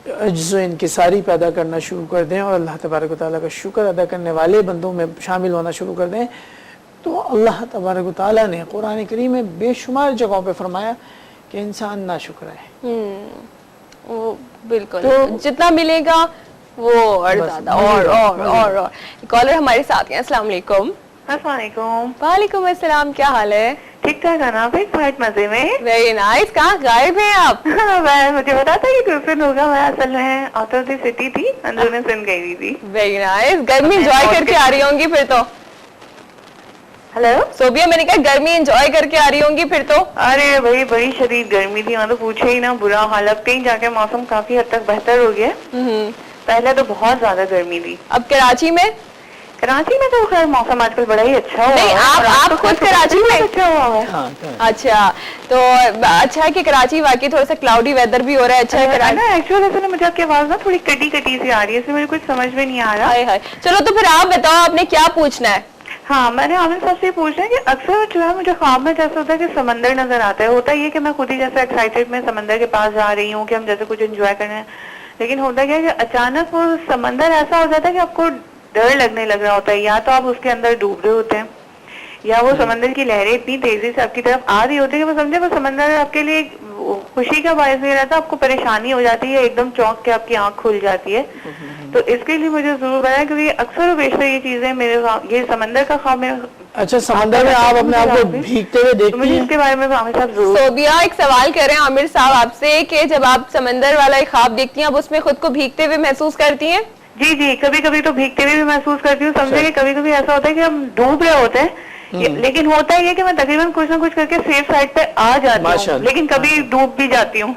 عجز و انکساری پیدا کرنا شروع کر دیں اور اللہ تبارک و تعالیٰ کا شکر ادا کرنے والے بندوں میں شامل ہونا شروع کر دیں، تو اللہ تبارک و تعالیٰ نے قرآن کریم میں بے شمار جگہوں پہ فرمایا کہ انسان ناشکر ہے۔ وہ بالکل جتنا ملے گا وہ اور زیادہ اور کالر ہمارے ساتھ ہیں۔ السلام علیکم۔ السلام علیکم۔ وعلیکم السلام، کیا حال ہے؟ ٹھیک ٹھاک ہے نا بھائی، بہت مزے میں۔ ویری نائس، کہاں غائب ہیں آپ؟ مجھے پتا تھا کہ ٹیوشن ہوگا، میں اصل میں آؤٹ آف دی سٹی تھی، اندرون سندھ گئی ہوئی تھی۔ ویری نائس، گرمی انجوائے کر کے آ رہی ہوں گی پھر تو۔ ہلو صوبیہ، میں نے کہا گرمی انجوائے کر کے آ رہی ہوں گی پھر تو۔ ارے بھائی بڑی شدید گرمی تھی، وہاں تو پوچھے ہی نا، برا حال۔ اب کہیں جا کے موسم کافی حد تک بہتر ہو گیا، پہلے تو بہت زیادہ گرمی تھی۔ اب کراچی میں؟ کراچی میں تو خیر موسم آج کل بڑا ہی اچھا ہوا ہے۔ نہیں، آپ خود کراچی میں؟ اچھا ہوا ہے۔ اچھا، تو اچھا ہے کہ کراچی واقعی تھوڑا سا کلاؤڈی ویدر بھی ہو رہا ہے، اچھا ہے کراچی نا۔ ایکچولی اصل میں مجھے آپ کی آواز نا تھوڑی کٹی کٹی سی آ رہی ہے، اس سے مجھے کچھ سمجھ میں نہیں آ رہا۔ ہائے ہائے، چلو تو پھر آپ بتاؤ آپ نے کیا پوچھنا ہے؟ ہاں، میں نے عامر صاحب سے یہ پوچھنا ہے کہ اکثر جو ہے مجھے خواب میں جیسا ہوتا ہے کہ سمندر نظر آتا ہے، ہوتا یہ کہ میں خود ہی جیسے ایکسائٹیڈ میں سمندر کے پاس جا رہی ہوں کہ ہم جیسے کچھ انجوائے کرنا ہے، لیکن ہوتا کیا ہے کہ اچانک وہ سمندر ایسا ہو جاتا ہے کہ آپ کو ڈر لگنے لگ رہا ہوتا ہے، یا تو آپ اس کے اندر ڈوب رہے ہوتے ہیں، یا وہ سمندر کی لہریں اتنی تیزی سے آپ کی طرف آ رہی ہوتی ہے کہ وہ سمجھے وہ سمندر آپ کے لیے خوشی کا باعث نہیں رہتا، آپ کو پریشانی ہو جاتی ہے، ایک دم چونک کے آپ کی آنکھ کھل جاتی ہے۔ تو اس کے لیے مجھے ضرور بتایا کیونکہ اکثر و بیشتر یہ چیزیں میرے یہ سمندر کا خواب میں۔ اچھا، سمندر میں آپ اپنے آپ کو بھیگتے ہوئے دیکھتی ہیں؟ اس کے بارے میں عامر صاحب ضرور۔ صوبیہ ایک سوال کر رہے ہیں عامر صاحب آپ سے کہ جب آپ سمندر والا ایک خواب دیکھتی ہیں، اب اس میں خود کو بھیگتے ہوئے محسوس کرتی ہیں؟ جی جی، کبھی کبھی تو بھیگتے ہوئے بھی محسوس کرتی ہوں، سمجھے کہ کبھی کبھی ایسا ہوتا ہے کہ ہم ڈوب رہے ہوتے ہیں، لیکن ہوتا یہ کہ میں تقریباً کچھ نہ کچھ کر کے سیف سائڈ پہ آ جاتی ہوں، لیکن کبھی ڈوب بھی جاتی ہوں۔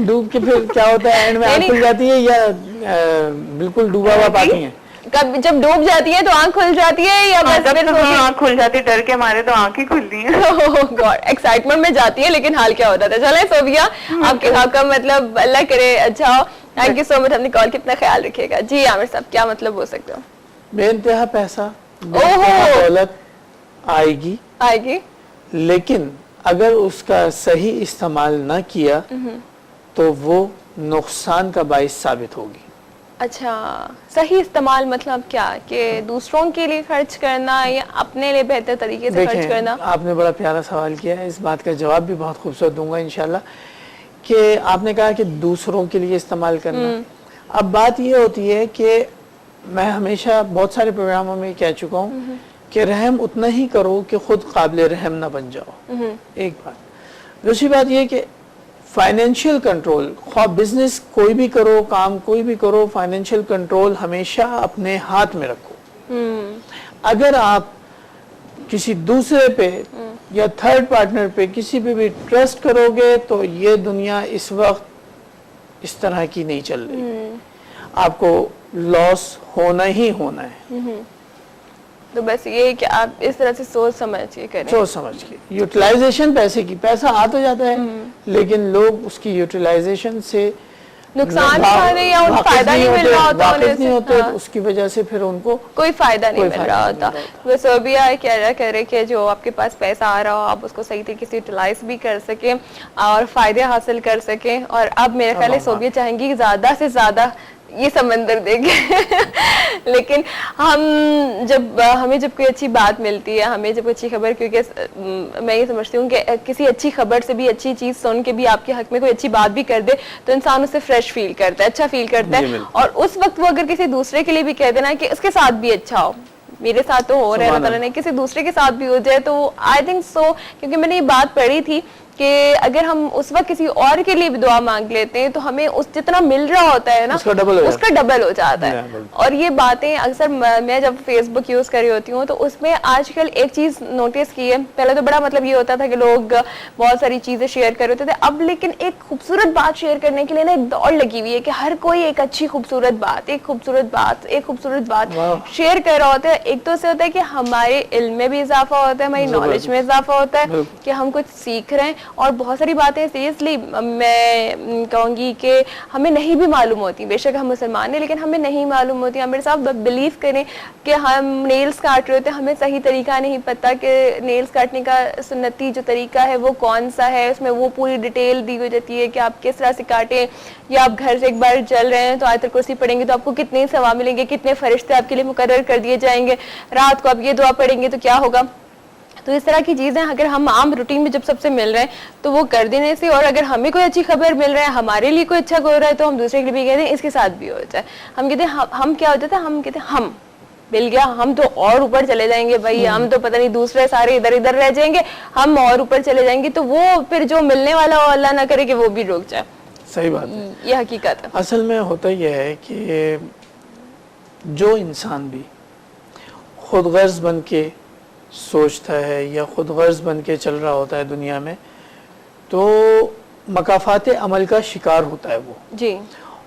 ڈوب کے پھر کیا ہوتا ہے، اینڈ میں آنکھ کھل جاتی ہے یا بالکل ڈوبا ہوا پاتی ہیں؟ جب ڈوب جاتی ہے تو آنکھ کھل جاتی ہے یا بس آنکھ کھل جاتی ہے، ڈر کے مارے تو آنکھیں کھلتی ہیں۔ ایکسائٹمنٹ میں جاتی ہے لیکن حال کیا ہوتا ہے۔ چلیں صوبیہ، آپ کے خواب کا مطلب اللہ کرے اچھا ہو۔ تھینک یو سو مچ، اپنی کال کتنا خیال رکھیے گا۔ جی عامر صاحب، کیا مطلب ہو سکتے ہو؟ بے انتہا پیسہ، بے انتہا دولت آئے گی، لیکن اگر اس کا صحیح استعمال نہ کیا تو وہ نقصان کا باعث ثابت ہوگی۔ اچھا، صحیح استعمال مطلب کیا؟ کہ دوسروں کے لیے خرچ کرنا یا اپنے لیے بہتر طریقے سے خرچ کرنا؟ آپ نے بڑا پیارا سوال کیا ہے، اس بات کا جواب بھی بہت خوبصورت دوں گا انشاءاللہ۔ کہ آپ نے کہا کہ دوسروں کے لیے استعمال کرنا، اب بات یہ ہوتی ہے کہ میں ہمیشہ بہت سارے پروگراموں میں کہہ چکا ہوں کہ رحم اتنا ہی کرو کہ خود قابل رحم نہ بن جاؤ، ایک بات۔ دوسری بات یہ کہ فائنینشیل کنٹرول، خواہ بزنس کوئی بھی کرو، کام کوئی بھی کرو، فائنینشیل کنٹرول ہمیشہ اپنے ہاتھ میں رکھو۔ اگر آپ کسی دوسرے پہ یا تھرڈ پارٹنر پہ کسی پہ بھی ٹرسٹ کرو گے تو یہ دنیا اس وقت اس طرح کی نہیں چل رہی، آپ کو لاس ہونا ہی ہونا ہے۔ تو بس یہ کہ آپ اس طرح سے سوچ سمجھ کے کریں، سوچ سمجھ کے یوٹیلائزیشن پیسے کی، پیسہ آ تو جاتا ہے لیکن لوگ اس کی یوٹیلائزیشن سے نقصان اٹھا رہے یا ان فائدہ نہیں مل رہا ہوتا، واقف نہیں ہوتے، اس کی وجہ سے پھر ان کو کوئی فائدہ نہیں مل رہا ہوتا۔ بس وہ بھی کیا کرے کہ جو آپ کے پاس پیسہ آ رہا ہو آپ اس کو صحیح طریقے سے یوٹیلائز بھی کر سکیں اور فائدے حاصل کر سکیں۔ اور اب میرے خیال ہے صوبیہ چاہیں گی کہ زیادہ سے زیادہ یہ سمندر دیکھیں، لیکن ہمیں جب کوئی اچھی بات ملتی ہے، ہمیں جب کوئی اچھی خبر، کیونکہ میں یہ سمجھتی ہوں کہ کسی اچھی خبر سے بھی، اچھی چیز سن کے بھی آپ کے حق میں کوئی اچھی بات بھی کر دے تو انسان اسے فریش فیل کرتا ہے، اچھا فیل کرتا ہے، اور اس وقت وہ اگر کسی دوسرے کے لیے بھی کہہ دینا کہ اس کے ساتھ بھی اچھا ہو، میرے ساتھ تو ہو رہا ہے اللہ تعالیٰ نے، کسی دوسرے کے ساتھ بھی ہو جائے تو آئی تھنک سو، کیونکہ میں نے یہ بات پڑھی تھی کہ اگر ہم اس وقت کسی اور کے لیے بھی دعا مانگ لیتے ہیں تو ہمیں اس جتنا مل رہا ہوتا ہے نا اس کا ڈبل ہو جاتا ہے۔ اور یہ باتیں اکثر میں جب فیس بک یوز کر رہی ہوتی ہوں تو اس میں آج کل ایک چیز نوٹس کی ہے، پہلے تو بڑا مطلب یہ ہوتا تھا کہ لوگ بہت ساری چیزیں شیئر کر رہے ہوتے تھے، اب لیکن ایک خوبصورت بات شیئر کرنے کے لیے نا ایک دوڑ لگی ہوئی ہے کہ ہر کوئی ایک اچھی خوبصورت بات شیئر کر رہا ہوتا ہے۔ ایک تو اسے ہوتا ہے کہ ہمارے علم میں بھی اضافہ ہوتا ہے، ہماری نالج میں اضافہ ہوتا ہے کہ ہم کچھ سیکھ رہے ہیں، اور بہت ساری باتیں سیریسلی میں کہوں گی کہ ہمیں نہیں بھی معلوم ہوتی. بے شک ہم مسلمان ہیں لیکن ہمیں نہیں معلوم ہوتی. ہم میرے ساتھ بلیو کریں کہ ہم نیلز کاٹ رہے ہوتے ہیں, ہمیں صحیح طریقہ نہیں پتہ کہ نیلز کاٹنے کا سنتی جو طریقہ ہے وہ کون سا ہے. اس میں وہ پوری ڈیٹیل دی ہوئی جاتی ہے کہ آپ کس طرح سے کاٹیں, یا آپ گھر سے ایک بار چل رہے ہیں تو آیت الکرسی پڑھیں گے تو آپ کو کتنے ثواب ملیں گے, کتنے فرشتے آپ کے لیے مقرر کر دیے جائیں گے, رات کو آپ یہ دعا پڑھیں گے تو کیا ہوگا. تو اس طرح کی چیزیں اگر ہم عام روٹین میں جب سب سے مل رہے ہیں تو وہ کر دینے سے, اور اگر ہمیں کوئی اچھی خبر مل رہا ہے, ہمارے لیے کوئی اچھا ہو رہا ہے تو ہم دوسرے کے لیے بھی کہتے ہیں اس کے ساتھ بھی ہو جائے. ہم کہتے ہیں ہم کیا ہو جاتا ہے, ہم کہتے ہیں ہم مل گیا, ہم تو اور اوپر چلے جائیں گے بھائی, ہم تو پتہ نہیں دوسرے سارے ادھر ادھر رہ جائیں گے, ہم اور اوپر چلے جائیں گے. تو وہ پھر جو ملنے والا ہو اللہ نہ کرے کہ وہ بھی رک جائے. صحیح بات ہے, یہ حقیقت ہے. اصل میں ہوتا یہ ہے کہ جو انسان بھی خود غرض بن کے سوچتا ہے یا خود غرض بن کے چل رہا ہوتا ہے دنیا میں, تو مکافات عمل کا شکار ہوتا ہے وہ. جی.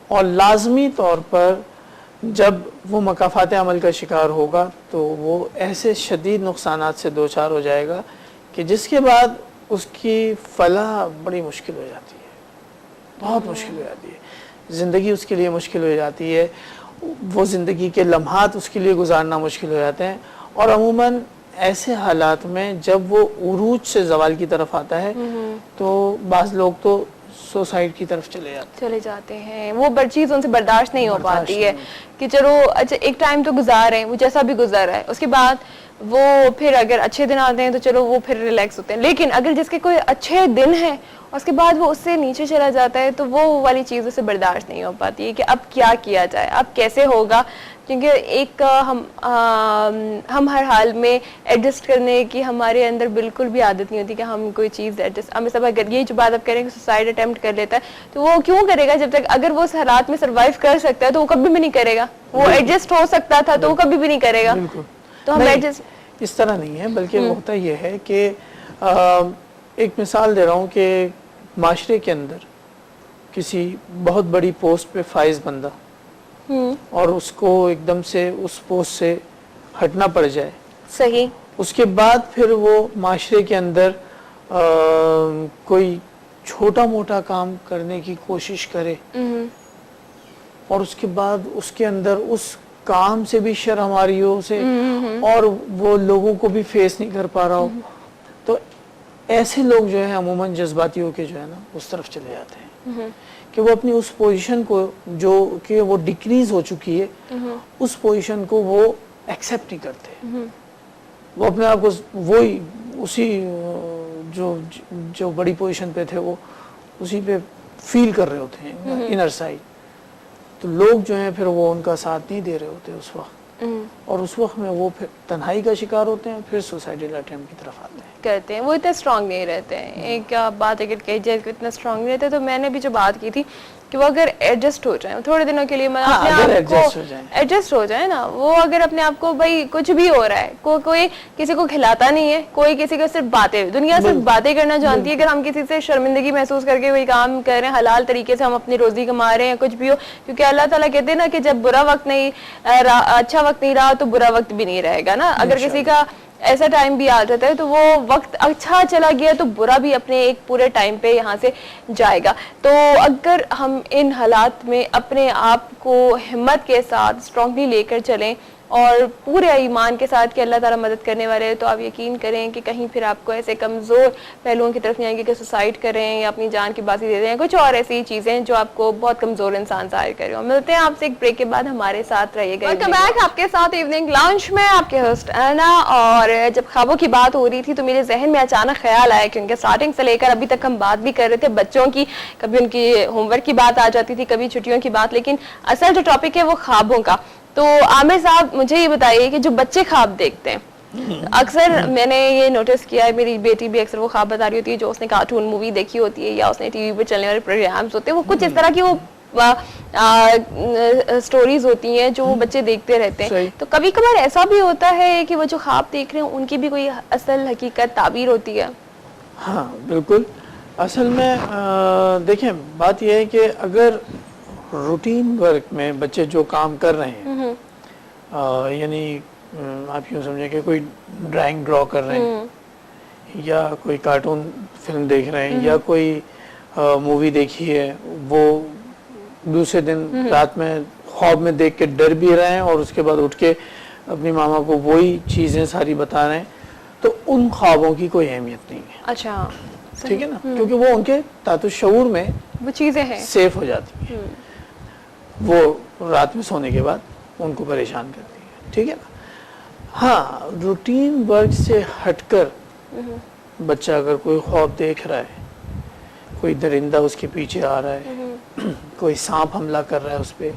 اور لازمی طور پر جب وہ مکافات عمل کا شکار ہوگا تو وہ ایسے شدید نقصانات سے دوچار ہو جائے گا کہ جس کے بعد اس کی فلاح بڑی مشکل ہو جاتی ہے, بہت مشکل ہو جاتی ہے. زندگی اس کے لیے مشکل ہو جاتی ہے, وہ زندگی کے لمحات اس کے لیے گزارنا مشکل ہو جاتے ہیں. اور عموماً ایسے حالات میں جب وہ عروج سے زوال کی طرف آتا ہے تو بعض لوگ تو سوسائڈ کی طرف چلے جاتے ہیں. وہ چیز ان سے برداشت نہیں ہو پاتی ہے کہ چلو اچھا ایک ٹائم تو گزار رہے ہیں, وہ جیسا بھی گزر رہا ہے, اس کے بعد وہ پھر اگر اچھے دن آتے ہیں تو چلو وہ پھر ریلیکس ہوتے ہیں. لیکن اگر جس کے کوئی اچھے دن ہیں اس کے بعد وہ اس سے نیچے چلا جاتا ہے تو وہ والی چیز اسے برداشت نہیں ہو پاتی ہے کہ اب کیا کیا جائے, اب کیسے ہوگا. کیونکہ ایک ہم ہر حال میں ایڈجسٹ کرنے کی ہمارے اندر بالکل بھی عادت نہیں ہوتی کہ ہم کوئی چیز ایڈجسٹ, ہمیں سب اگر یہ جو بات آپ کریں کہ سوسائڈ اٹیمپٹ کر لیتا ہے تو وہ کیوں کرے گا جب تک اگر وہ اس حالات میں سروائیو کر سکتا ہے تو وہ کبھی بھی نہیں کرے گا. وہ ایڈجسٹ ہو سکتا تھا تو وہ کبھی بھی نہیں کرے گا. تو ہم ایڈجسٹ اس طرح نہیں ہے, بلکہ ہوتا یہ ہے کہ ایک مثال دے رہا ہوں کہ معاشرے کے اندر کسی بہت بڑی پوسٹ پہ فائز بندہ اور اس کو ایک دم سے اس پوسٹ سے ہٹنا پڑ جائے, صحیح, اس کے بعد پھر وہ معاشرے کے اندر کوئی چھوٹا موٹا کام کرنے کی کوشش کرے اور اس کے بعد اس کے اندر اس کام سے بھی شرم آ رہی ہو اسے اور وہ لوگوں کو بھی فیس نہیں کر پا رہا ہو, تو ایسے لوگ جو ہیں عموماً جذباتی ہو کے جو ہے نا اس طرف چلے جاتے ہیں کہ وہ اپنی اس پوزیشن کو جو کہ وہ ڈکریز ہو چکی ہے اس پوزیشن کو وہ ایکسیپٹ نہیں کرتے. وہ اپنے آپ کو وہی اسی جو بڑی پوزیشن پہ تھے وہ اسی پہ فیل کر رہے ہوتے ہیں انر سائڈ. تو لوگ جو ہیں پھر وہ ان کا ساتھ نہیں دے رہے ہوتے اس وقت, اور اس وقت میں وہ پھر تنہائی کا شکار ہوتے ہیں, پھر سوسائڈل اٹیمپٹ کی طرف آتے ہیں کرتے ہیں. وہ اتنے اسٹرانگ نہیں رہتے ہیں. ایک بات اگر کہی جائے کہ اتنا اسٹرانگ نہیں رہتے, تو میں نے بھی جو بات کی تھی کہ وہ اگر ایڈجسٹ ہو جائیں تھوڑے دنوں کے لیے, اپنے آپ کو ایڈجسٹ ہو جائے نا, وہ اگر اپنے آپ کو بھائی کچھ بھی ہو رہا ہے, کوئی کسی کو کھلاتا نہیں ہے, کوئی کسی کو صرف باتیں, دنیا صرف باتیں کرنا جانتی ہے. اگر ہم کسی سے شرمندگی محسوس کر کے کوئی کام کر رہے ہیں, حلال طریقے سے ہم اپنی روزی کما رہے ہیں, کچھ بھی ہو, کیونکہ اللہ تعالیٰ کہتے ہیں نا کہ جب برا وقت نہیں اچھا وقت نہیں رہا تو برا وقت بھی نہیں رہے گا نا. اگر کسی کا ایسا ٹائم بھی آ جاتا ہے تو وہ وقت اچھا چلا گیا تو برا بھی اپنے ایک پورے ٹائم پہ یہاں سے جائے گا. تو اگر ہم ان حالات میں اپنے آپ کو ہمت کے ساتھ اسٹرانگلی لے کر چلیں اور پورے ایمان کے ساتھ کہ اللہ تعالیٰ مدد کرنے والے ہیں, تو آپ یقین کریں کہ کہیں پھر آپ کو ایسے کمزور پہلوؤں کی طرف نہیں آئیں گے کہ سوسائڈ کریں یا اپنی جان کی بازی دے دیں, کچھ اور ایسی چیزیں جو آپ کو بہت کمزور انسان ظاہر کریں. اور ملتے ہیں آپ سے ایک بریک کے بعد, ہمارے ساتھ رہیے گا. ویلکم بیک, آپ کے ساتھ ایوننگ لاؤنج میں آپ کے ہوسٹ اینا. اور جب خوابوں کی بات ہو رہی تھی تو میرے ذہن میں اچانک خیال آیا, کیونکہ اسٹارٹنگ سے لے کر ابھی تک ہم بات بھی کر رہے تھے بچوں کی, کبھی ان کی ہوم ورک کی بات آ جاتی تھی, کبھی چھٹیوں کی بات, لیکن اصل جو ٹاپک ہے وہ خوابوں کا. تو عامر صاحب مجھے یہ بتائیے کہ جو بچے خواب دیکھتے ہیں, اکثر میں نے یہ نوٹس کیا ہے, میری بیٹی بھی اکثر وہ خواب بتا رہی ہوتی ہے جو اس نے کارٹون مووی دیکھی ہوتی ہے یا اس نے ٹی وی پہ چلنے والے پروگرامز ہوتے ہیں, وہ کچھ اس طرح کی وہ سٹوریز ہوتی ہیں جو وہ بچے دیکھتے رہتے ہیں. تو کبھی کبھار ایسا بھی ہوتا ہے کہ وہ جو خواب دیکھ رہے ہیں ان کی بھی کوئی اصل حقیقت تعبیر ہوتی ہے. ہاں بالکل, اصل میں دیکھیں بات یہ ہے کہ اگر روٹین ورک میں بچے جو کام کر رہے ہیں, یعنی آپ یوں سمجھیں کہ کوئی ڈرائنگ ڈرا کر رہے ہیں یا کوئی کارٹون فلم دیکھ رہے ہیں یا کوئی مووی دیکھی ہے, وہ دوسرے دن رات میں خواب میں دیکھ کے ڈر بھی رہے ہیں اور اس کے بعد اٹھ کے اپنی ماما کو وہی چیزیں ساری بتا رہے ہیں, تو ان خوابوں کی کوئی اہمیت نہیں ہے. اچھا, ٹھیک ہے نا, کیونکہ وہ ان کے تحت الشعور میں وہ چیزیں ہیں سیف ہو جاتی ہیں, وہ رات میں سونے کے بعد ان کو پریشان کرتی ہیں. ٹھیک ہے نا. ہاں, روٹین ورک سے ہٹ کر بچہ اگر کوئی خواب دیکھ رہا ہے, کوئی درندہ اس کے پیچھے آ رہا ہے, کوئی سانپ حملہ کر رہا ہے اس پہ,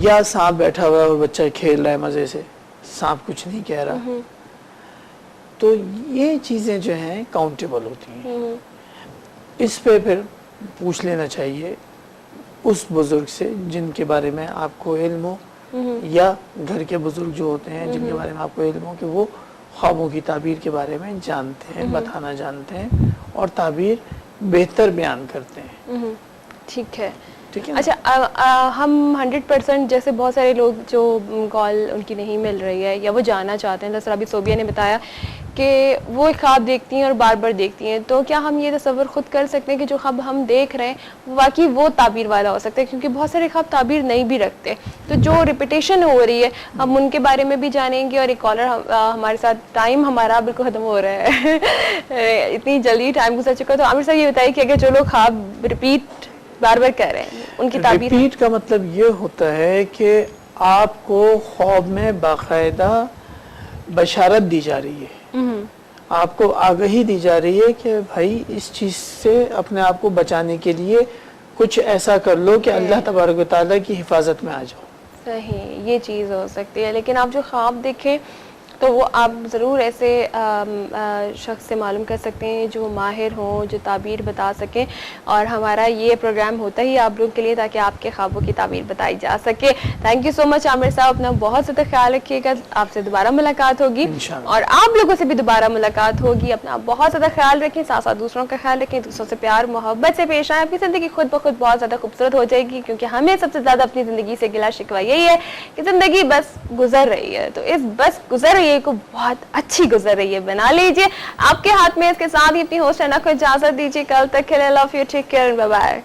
یا سانپ بیٹھا ہوا ہے اور بچہ کھیل رہا ہے مزے سے, سانپ کچھ نہیں کہہ رہا, تو یہ چیزیں جو ہیں کاؤنٹیبل ہوتی ہیں. اس پہ پھر پوچھ لینا چاہیے اس بزرگ سے جن کے بارے میں آپ کو علم ہو, یا گھر کے بزرگ جو ہوتے ہیں جن کے بارے میں آپ کو علم ہو کہ وہ خوابوں کی تعبیر کے بارے میں جانتے ہیں, بتانا جانتے ہیں اور تعبیر بہتر بیان کرتے ہیں. ٹھیک ہے. ٹھیک ہے. اچھا, ہم 100% جیسے بہت سارے لوگ جو کال ان کی نہیں مل رہی ہے یا وہ جاننا چاہتے ہیں, جیسے ابھی صوبیہ نے بتایا کہ وہ ایک خواب دیکھتی ہیں اور بار بار دیکھتی ہیں, تو کیا ہم یہ تصور خود کر سکتے ہیں کہ جو خواب ہم دیکھ رہے ہیں واقعی وہ تعبیر والا ہو سکتا ہے؟ کیونکہ بہت سارے خواب تعبیر نہیں بھی رکھتے, تو جو ریپیٹیشن ہو رہی ہے ہم ان کے بارے میں بھی جانیں گے. اور ایک کالر ہمارے ساتھ, ٹائم ہمارا بالکل ختم ہو رہا ہے اتنی جلدی ٹائم گزر چکا. تو عامر صاحب یہ بتائیے کہ اگر جو لوگ خواب ریپیٹ بار بار کہہ رہے ہیں ان کی تعبیر. ریپیٹ کا مطلب یہ ہوتا ہے کہ آپ کو خواب میں باقاعدہ بشارت دی جا رہی ہے, آپ کو آگہی دی جا رہی ہے کہ بھائی اس چیز سے اپنے آپ کو بچانے کے لیے کچھ ایسا کر لو کہ اللہ تبارک و تعالیٰ کی حفاظت میں آ جاؤ. صحیح, یہ چیز ہو سکتی ہے. لیکن آپ جو خواب دیکھیں تو وہ آپ ضرور ایسے شخص سے معلوم کر سکتے ہیں جو ماہر ہوں, جو تعبیر بتا سکیں. اور ہمارا یہ پروگرام ہوتا ہی آپ لوگوں کے لیے تاکہ آپ کے خوابوں کی تعبیر بتائی جا سکے. تھینک یو سو مچ عامر صاحب, اپنا بہت زیادہ خیال رکھیے گا. آپ سے دوبارہ ملاقات ہوگی اور آپ لوگوں سے بھی دوبارہ ملاقات ہوگی. اپنا بہت زیادہ خیال رکھیں, ساتھ ساتھ دوسروں کا خیال رکھیں, دوسروں سے پیار محبت سے پیش آئیں. آپ کی زندگی خود بخود بہت زیادہ خوبصورت ہو جائے گی, کیونکہ ہمیں سب سے زیادہ اپنی زندگی سے گلہ شکوہ یہی ہے کہ زندگی بس گزر رہی ہے. تو اس بس گزر رہی ہے کو بہت اچھی گزر رہی ہے بنا لیجئے. آپ کے ہاتھ میں. اس کے ساتھ ہی اپنی ہوسٹ اینا کو اجازت دیجیے. کل تک کے لیے love you, take care, bye bye.